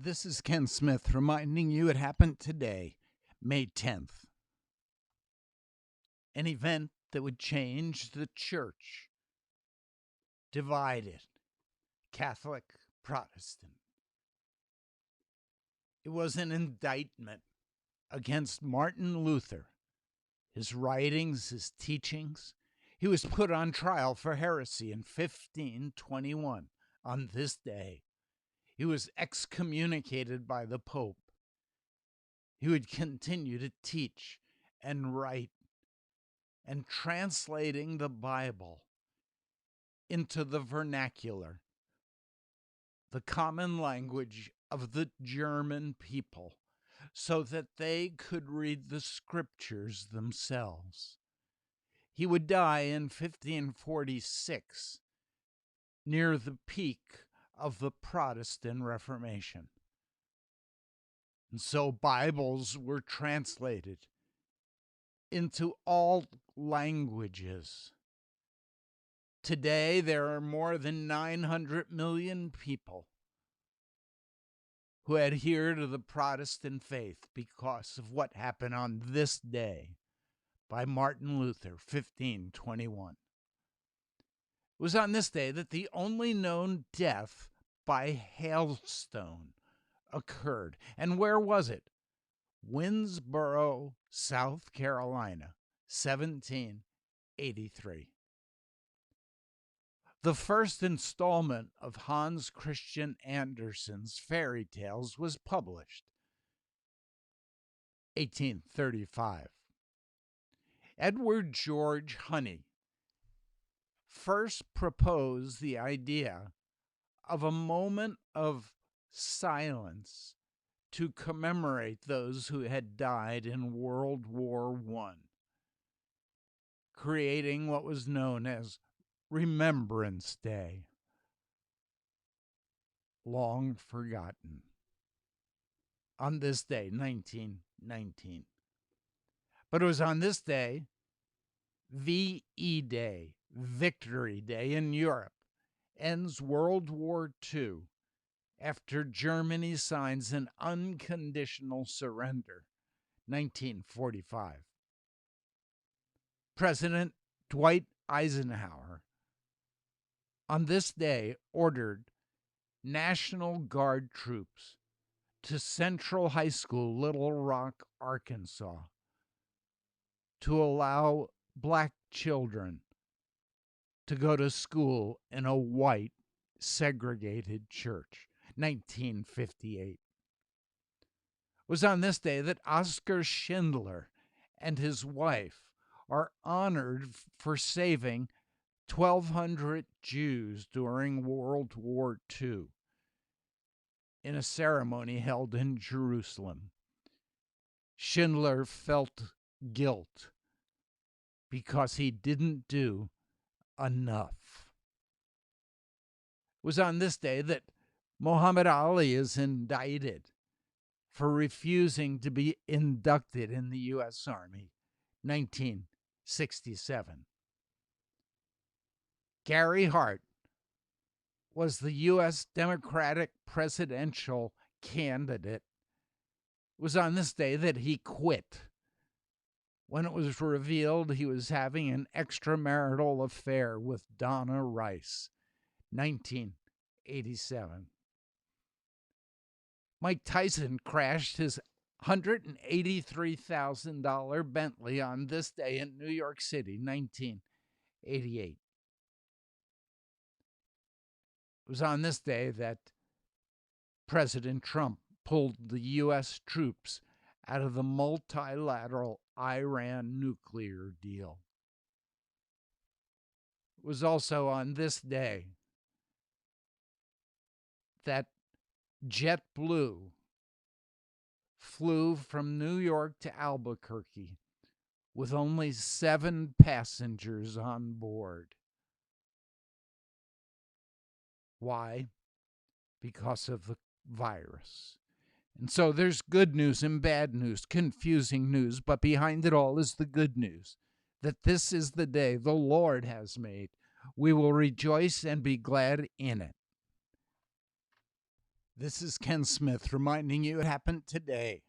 This is Ken Smith reminding you it happened today, May 10th. An event that would change the church, divided Catholic, Protestant. It was an indictment against Martin Luther, his writings, his teachings. He was put on trial for heresy in 1521 on this day. He was excommunicated by the Pope. He would continue to teach and write and translating the Bible into the vernacular, the common language of the German people, so that they could read the scriptures themselves. He would die in 1546, near the peak of the Protestant Reformation. And so Bibles were translated into all languages. Today, there are more than 900 million people who adhere to the Protestant faith because of what happened on this day by Martin Luther, 1521. It was on this day that the only known death by hailstone occurred. And where was it? Winnsboro, South Carolina, 1783. The first installment of Hans Christian Andersen's fairy tales was published, 1835. Edward George Honey first proposed the idea of a moment of silence to commemorate those who had died in World War I, creating what was known as Remembrance Day, long forgotten, on this day, 1919. But it was on this day, VE Day, Victory Day in Europe, ends World War II after Germany signs an unconditional surrender, 1945. President Dwight Eisenhower on this day ordered National Guard troops to Central High School, Little Rock, Arkansas, to allow black children to go to school in a white segregated church, 1958. It was on this day that Oskar Schindler and his wife are honored for saving 1,200 Jews during World War II in a ceremony held in Jerusalem. Schindler felt guilt because he didn't do enough. It was on this day that Muhammad Ali is indicted for refusing to be inducted in the U.S. Army, 1967. Gary Hart was the U.S. Democratic presidential candidate. It was on this day that he quit when it was revealed he was having an extramarital affair with Donna Rice, 1987. Mike Tyson crashed his $183,000 Bentley on this day in New York City, 1988. It was on this day that President Trump pulled the U.S. troops out of the multilateral Iran nuclear deal. It was also on this day that JetBlue flew from New York to Albuquerque with only 7 passengers on board. Why? Because of the virus. And so there's good news and bad news, confusing news, but behind it all is the good news, that this is the day the Lord has made. We will rejoice and be glad in it. This is Ken Smith reminding you it happened today.